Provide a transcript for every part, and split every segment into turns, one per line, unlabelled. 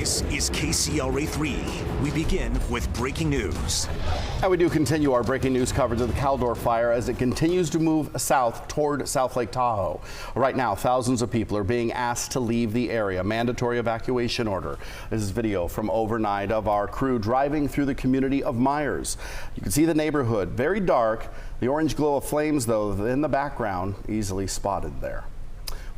This is KCRA 3. We begin with breaking news.
And we do continue our breaking news coverage of the Caldor fire as it continues to move south toward South Lake Tahoe. Right now, thousands of people are being asked to leave the area. Mandatory evacuation order. This is video from overnight of our crew driving through the community of Myers. You can see the neighborhood very dark. The orange glow of flames, though, in the background, easily spotted there.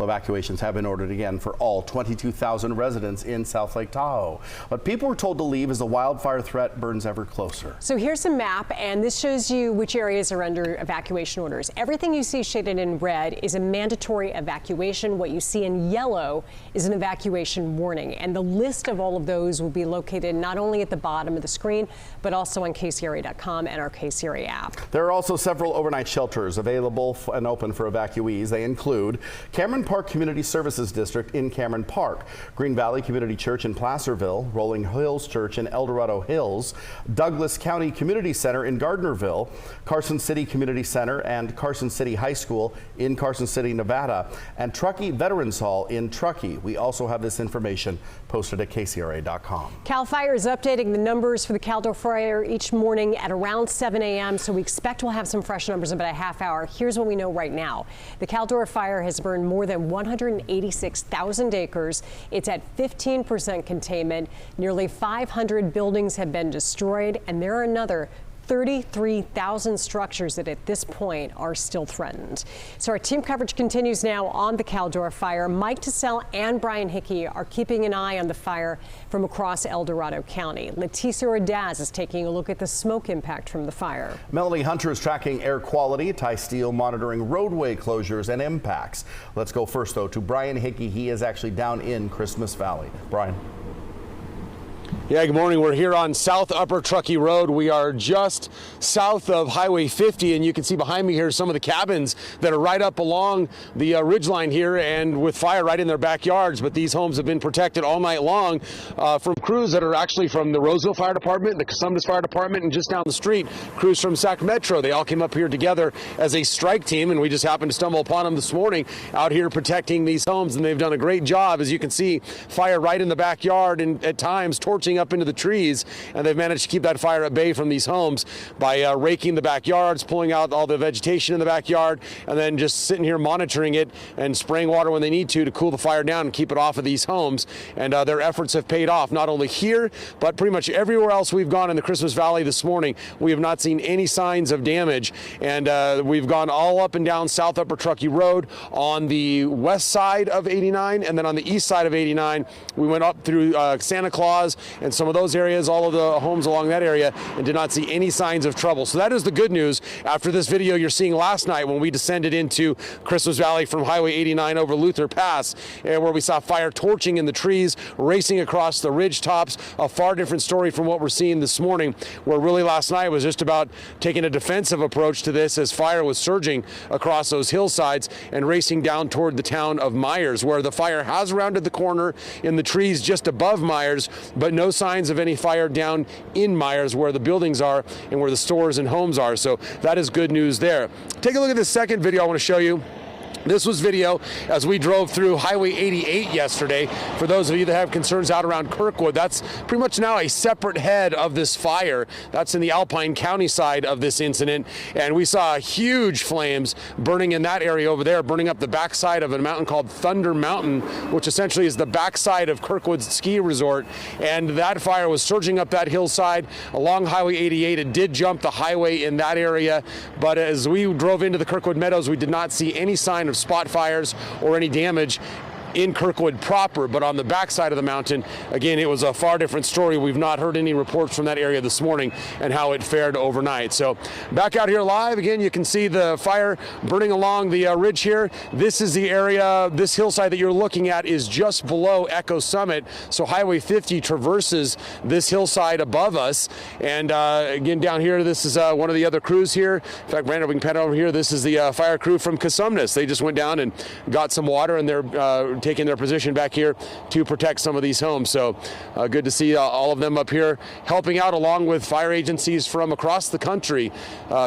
Evacuations have been ordered again for all 22,000 residents in South Lake Tahoe. But people were told to leave as the wildfire threat burns ever closer.
So here's a map, and this shows you which areas are under evacuation orders. Everything you see shaded in red is a mandatory evacuation. What you see in yellow is an evacuation warning. And the list of all of those will be located not only at the bottom of the screen, but also on KCRA.com and our KCRA app.
There are also several overnight shelters available and open for evacuees. They include Cameron Park Community Services District in Cameron Park, Green Valley Community Church in Placerville, Rolling Hills Church in El Dorado Hills, Douglas County Community Center in Gardnerville, Carson City Community Center and Carson City High School in Carson City, Nevada, and Truckee Veterans Hall in Truckee. We also have this information posted at KCRA.com. CAL
FIRE is updating the numbers for the Caldor fire each morning at around 7 a.m., so we expect we'll have some fresh numbers in about a half hour. Here's what we know right now. The Caldor fire has burned more than 186,000 acres. It's at 15% containment. Nearly 500 buildings have been destroyed, and there are another 33,000 structures that at this point are still threatened. So our team coverage continues now on the Caldor fire. Mike Tassell and Brian Hickey are keeping an eye on the fire from across El Dorado County. Leticia Ordaz is taking a look at the smoke impact from the fire.
Melanie Hunter is tracking air quality. Ty Steele monitoring roadway closures and impacts. Let's go first, though, to Brian Hickey. He is actually down in Christmas Valley. Brian.
Yeah, good morning. We're here on South Upper Truckee Road. We are just south of Highway 50, and you can see behind me here some of the cabins that are right up along the ridgeline here and with fire right in their backyards. But these homes have been protected all night long from crews that are actually from the Roseville Fire Department, the Cosumnes Fire Department, and just down the street, crews from Sac Metro. They all came up here together as a strike team, and we just happened to stumble upon them this morning out here protecting these homes, and they've done a great job. As you can see, fire right in the backyard and at times torching up into the trees, and they've managed to keep that fire at bay from these homes by raking the backyards, pulling out all the vegetation in the backyard, and then just sitting here monitoring it and spraying water when they need to cool the fire down and keep it off of these homes. And their efforts have paid off, not only here, but pretty much everywhere else we've gone in the Christmas Valley this morning. We have not seen any signs of damage, and we've gone all up and down South Upper Truckee Road on the west side of 89, and then on the east side of 89, we went up through Santa Claus and some of those areas, all of the homes along that area, and did not see any signs of trouble. So that is the good news after this video you're seeing last night when we descended into Christmas Valley from Highway 89 over Luther Pass, where we saw fire torching in the trees, racing across the ridge tops. A far different story from what we're seeing this morning, where really last night was just about taking a defensive approach to this as fire was surging across those hillsides and racing down toward the town of Myers, where the fire has rounded the corner in the trees just above Myers, but no signs of any fire down in Myers where the buildings are and where the stores and homes are. So that is good news there. Take a look at this second video I want to show you. This was video as we drove through Highway 88 yesterday. For those of you that have concerns out around Kirkwood, that's pretty much now a separate head of this fire. That's in the Alpine County side of this incident. And we saw huge flames burning in that area over there, burning up the backside of a mountain called Thunder Mountain, which essentially is the backside of Kirkwood's ski resort. And that fire was surging up that hillside along Highway 88. It did jump the highway in that area. But as we drove into the Kirkwood Meadows, we did not see any sign of spot fires or any damage in Kirkwood proper, but on the backside of the mountain, again, it was a far different story. We've not heard any reports from that area this morning and how it fared overnight. So back out here live, again, you can see the fire burning along the ridge here. This is the area, this hillside that you're looking at is just below Echo Summit. So Highway 50 traverses this hillside above us. And again, down here, this is one of the other crews here. In fact, Brandon, we can pan over here. This is the fire crew from Cosumnes. They just went down and got some water, and they're taking their position back here to protect some of these homes. So good to see all of them up here helping out, along with fire agencies from across the country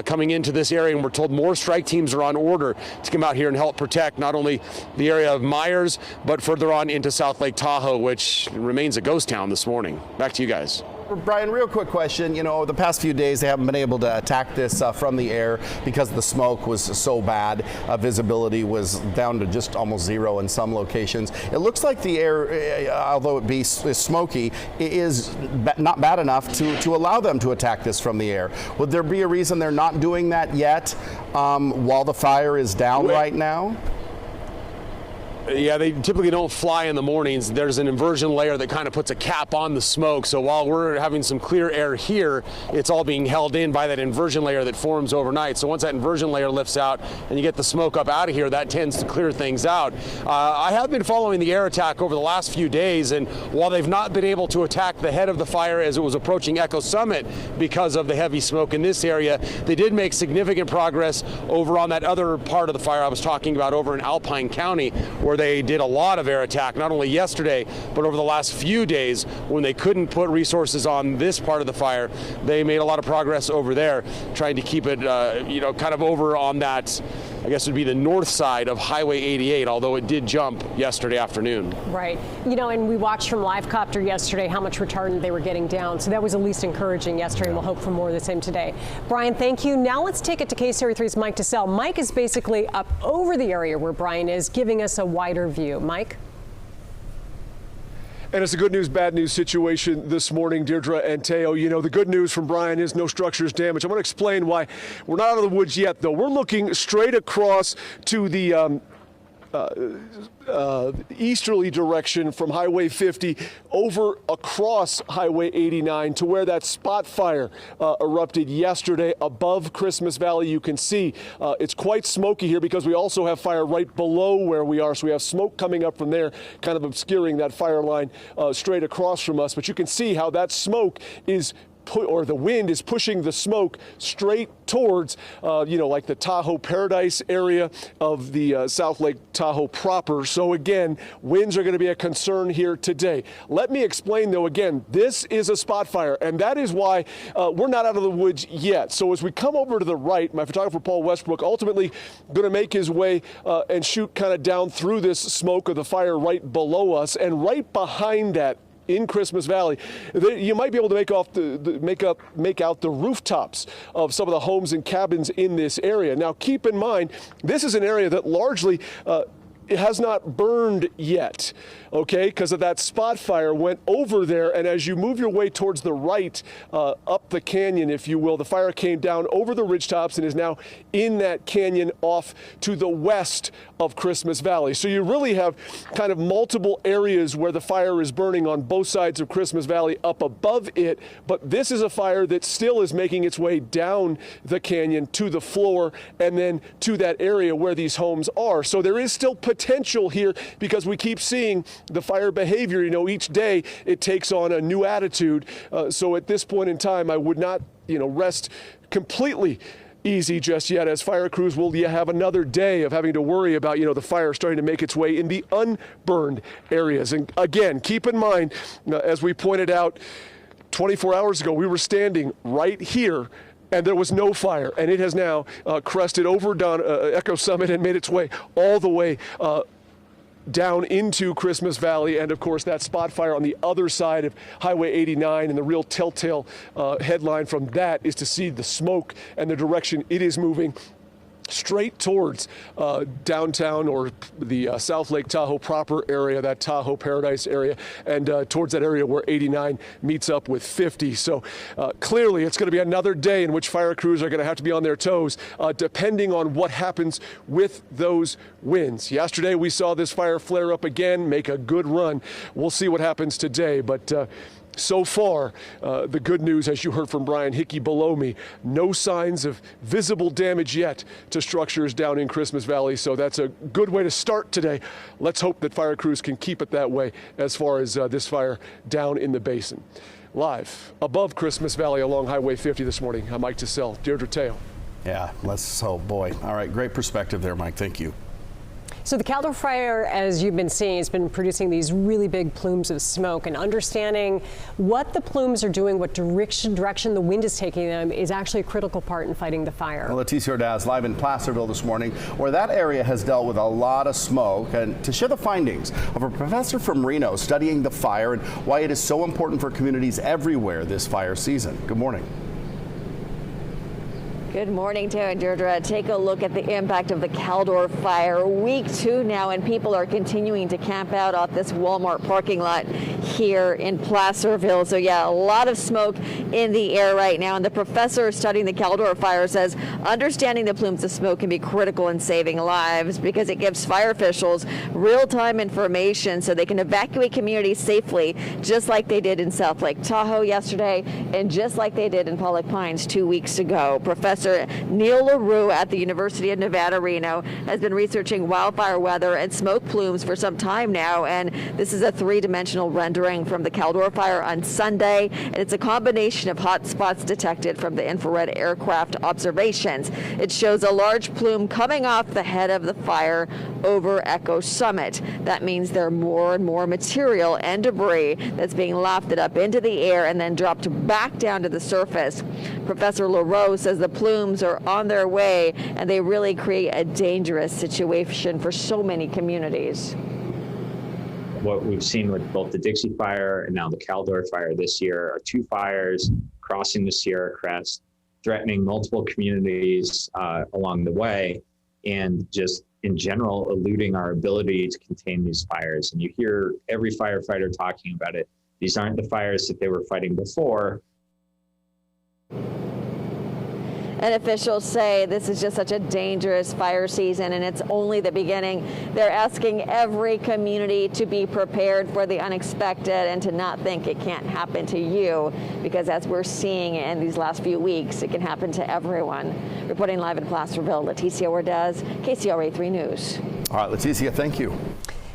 coming into this area. And we're told more strike teams are on order to come out here and help protect not only the area of Myers, but further on into South Lake Tahoe, which remains a ghost town this morning. Back to you guys.
Brian, real quick question. You know, the past few days they haven't been able to attack this from the air because the smoke was so bad. Visibility was down to just almost zero in some locations. It looks like the air, although it be smoky, is not bad enough to allow them to attack this from the air. Would there be a reason they're not doing that yet while the fire is down right now?
Yeah, they typically don't fly in the mornings. There's an inversion layer that kind of puts a cap on the smoke. So while we're having some clear air here, it's all being held in by that inversion layer that forms overnight. So once that inversion layer lifts out and you get the smoke up out of here, that tends to clear things out. I have been following the air attack over the last few days, and while they've not been able to attack the head of the fire as it was approaching Echo Summit because of the heavy smoke in this area, they did make significant progress over on that other part of the fire I was talking about over in Alpine County, where they did a lot of air attack, not only yesterday, but over the last few days when they couldn't put resources on this part of the fire. They made a lot of progress over there, trying to keep it, kind of over on that, I guess would be the north side of Highway 88, although it did jump yesterday afternoon.
Right. And we watched from Livecopter yesterday how much retardant they were getting down. So that was at least encouraging yesterday, and we'll hope for more of the same today. Brian, thank you. Now let's take it to KCRA 3's Mike DeSalle. Mike is basically up over the area where Brian is, giving us a wider view. Mike?
And it's a good news, bad news situation this morning, Deirdre and Teo. The good news from Brian is no structures damaged. I'm going to explain why we're not out of the woods yet, though. We're looking straight across to the easterly direction from Highway 50 over across Highway 89 to where that spot fire erupted yesterday above Christmas Valley. You can see it's quite smoky here because we also have fire right below where we are. So we have smoke coming up from there, kind of obscuring that fire line straight across from us. But you can see how that smoke is the wind is pushing the smoke straight towards, like the Tahoe Paradise area of the South Lake Tahoe proper. So again, winds are going to be a concern here today. Let me explain, though, again, this is a spot fire, and that is why we're not out of the woods yet. So as we come over to the right, my photographer Paul Westbrook ultimately going to make his way and shoot kind of down through this smoke of the fire right below us, and right behind that, in Christmas Valley, you might be able to make out the rooftops of some of the homes and cabins in this area. Now, keep in mind, this is an area that largely it has not burned yet, okay, because of that spot fire went over there. And as you move your way towards the right, up the canyon, if you will, the fire came down over the ridgetops and is now in that canyon off to the west of Christmas Valley. So you really have kind of multiple areas where the fire is burning on both sides of Christmas Valley up above it. But this is a fire that still is making its way down the canyon to the floor and then to that area where these homes are. So there is still potential here because we keep seeing the fire behavior. Each day it takes on a new attitude. So at this point in time, I would not, rest completely easy just yet, as fire crews will have another day of having to worry about, the fire starting to make its way in the unburned areas. And again, keep in mind, as we pointed out 24 hours ago, we were standing right here and there was no fire, and it has now crested over down Echo Summit and made its way all the way down into Christmas Valley. And of course, that spot fire on the other side of Highway 89, and the real telltale headline from that is to see the smoke and the direction it is moving straight towards downtown, or the South Lake Tahoe proper area, that Tahoe Paradise area, and towards that area where 89 meets up with 50. So clearly it's going to be another day in which fire crews are going to have to be on their toes, depending on what happens with those winds. Yesterday we saw this fire flare up again, make a good run. We'll see what happens today, but so far, the good news, as you heard from Brian Hickey below me, no signs of visible damage yet to structures down in Christmas Valley. So that's a good way to start today. Let's hope that fire crews can keep it that way as far as this fire down in the basin. Live above Christmas Valley along Highway 50 this morning, I'm Mike DeSalle, Deirdre Teo.
Yeah, let's hope, boy. All right, great perspective there, Mike. Thank you.
So the Caldor Fire, as you've been seeing, has been producing these really big plumes of smoke, and understanding what the plumes are doing, what direction the wind is taking them, is actually a critical part in fighting the fire.
Well, Leticia Ordaz live in Placerville this morning, where that area has dealt with a lot of smoke, and to share the findings of a professor from Reno studying the fire and why it is so important for communities everywhere this fire season. Good morning.
Good morning, Tara and Deirdre. Take a look at the impact of the Caldor Fire. Week 2 now, and people are continuing to camp out off this Walmart parking lot here in Placerville. So yeah, a lot of smoke in the air right now. And the professor studying the Caldor Fire says understanding the plumes of smoke can be critical in saving lives because it gives fire officials real-time information so they can evacuate communities safely, just like they did in South Lake Tahoe yesterday and just like they did in Pollock Pines 2 weeks ago. Professor Neil LaRue at the University of Nevada, Reno, has been researching wildfire weather and smoke plumes for some time now, and this is a 3-dimensional rendering from the Caldor Fire on Sunday, and it's a combination of hot spots detected from the infrared aircraft observations. It shows a large plume coming off the head of the fire over Echo Summit. That means there are more and more material and debris that's being lofted up into the air and then dropped back down to the surface. Professor LaRue says the plumes are on their way, and they really create a dangerous situation for so many communities.
What we've seen with both the Dixie Fire and now the Caldor Fire this year are 2 fires crossing the Sierra Crest, threatening multiple communities along the way, and just in general eluding our ability to contain these fires. And you hear every firefighter talking about it. These aren't the fires that they were fighting before.
And officials say this is just such a dangerous fire season, and it's only the beginning. They're asking every community to be prepared for the unexpected and to not think it can't happen to you, because as we're seeing in these last few weeks, it can happen to everyone. Reporting live in Placerville, Leticia Ordaz, KCRA 3 News.
All right, Leticia, thank you.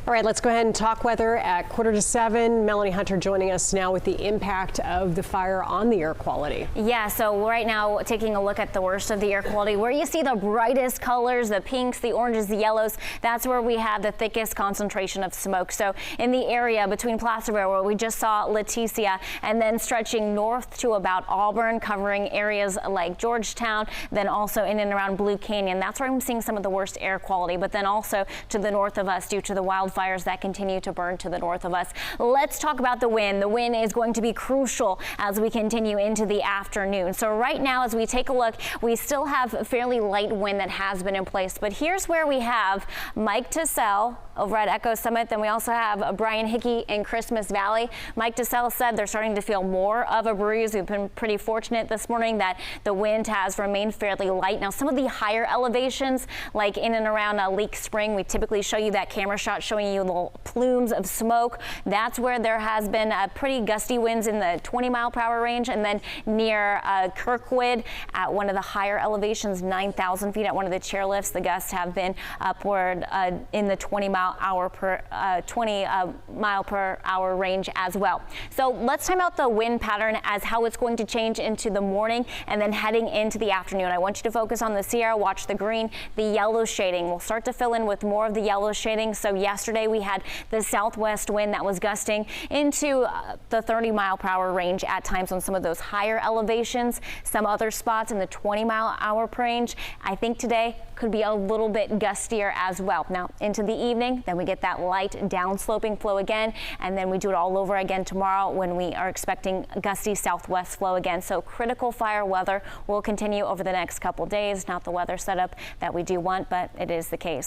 All right, let's go ahead and talk weather at 6:45. Melanie Hunter joining us now with the impact of the fire on the air quality.
Yeah, so right now taking a look at the worst of the air quality, where you see the brightest colors, the pinks, the oranges, the yellows, that's where we have the thickest concentration of smoke. So in the area between Placerville, where we just saw Leticia, and then stretching north to about Auburn, covering areas like Georgetown, then also in and around Blue Canyon, that's where I'm seeing some of the worst air quality. But then also to the north of us due to the wildfires that continue to burn to the north of us. Let's talk about the wind. The wind is going to be crucial as we continue into the afternoon. So right now, as we take a look, we still have a fairly light wind that has been in place. But here's where we have Mike Tassell over at Echo Summit. Then we also have Brian Hickey in Christmas Valley. Mike Tassell said they're starting to feel more of a breeze. We've been pretty fortunate this morning that the wind has remained fairly light. Now, some of the higher elevations, like in and around Lake Spring, we typically show you that camera shot showing you little plumes of smoke. That's where there has been pretty gusty winds in the 20-mile-per-hour range. And then near Kirkwood, at one of the higher elevations, 9,000 feet at one of the chairlifts, the gusts have been upward in the 20 mile per hour range as well. So let's time out the wind pattern as how it's going to change into the morning and then heading into the afternoon. I want you to focus on the Sierra, watch the green, the yellow shading. We'll start to fill in with more of the yellow shading. So yesterday we had the southwest wind that was gusting into the 30-mile-per-hour range at times on some of those higher elevations. Some other spots in the 20-mile-per-hour range. I think today could be a little bit gustier as well. Now into the evening, then we get that light downsloping flow again, and then we do it all over again tomorrow when we are expecting gusty southwest flow again. So critical fire weather will continue over the next couple days. Not the weather setup that we do want, but it is the case.